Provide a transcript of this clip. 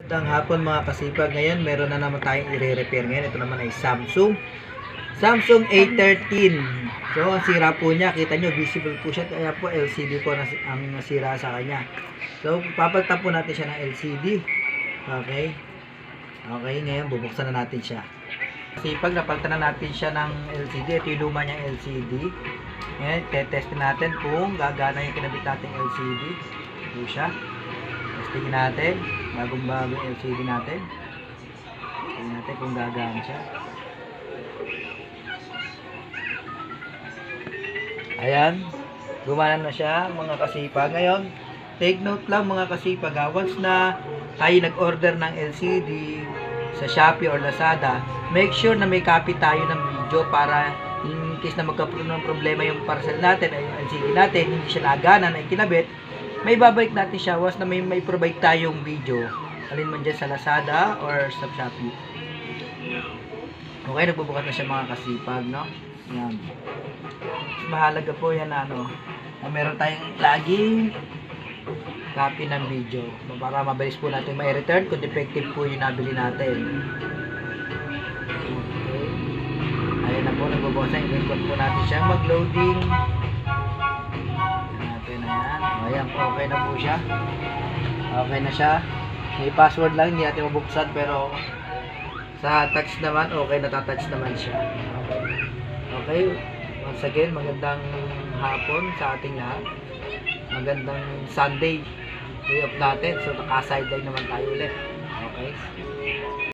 Magandang hapon mga kasipag. Ngayon meron na naman tayong i-repair ngayon. Ito naman ay Samsung A13. So ang sira po niya, kita nyo visible po siya, kaya po LCD po ang nasira sa kanya. So papalitan po natin siya ng LCD. Okay, ngayon bubuksan na natin siya. Kasipag, napalitan na natin siya ng LCD. Ito yung luma niyang LCD. Ngayon tetestin natin kung gagana yung kinabit natin LCD. Ito siya. Testingin natin, bagong LCD natin. Testingin natin kung gagana siya. Ayan, gumana na siya mga kasipag. Ngayon, take note lang mga kasipag, once na tayo nag-order ng LCD sa Shopee or Lazada, make sure na may copy tayo ng video para in case na magkaroon ng problema yung parcel natin ay yung LCD natin, hindi siya nagana na kinabit, may babalik natin siya once na may provide tayong video, alin man dyan sa Lazada or sa Shopee. Okay, nagbubukas na siya mga kasipag, no? Yan. Mahalaga po yan na meron tayong laging copy ng video para mabilis po natin ma-return kung defective po yung nabili natin. Okay. Ayun na po, nagbubukas na. I-record po natin siyang mag-loading. Natin na yan. Ayan po, okay na po siya. Okay na siya. May password lang, hindi natin mabuksan, pero sa touch naman, okay, natatouch naman siya. Okay, once again, magandang hapon sa ating lahat. Magandang Sunday, day off natin. So, naka-sideline naman tayo ulit. Okay.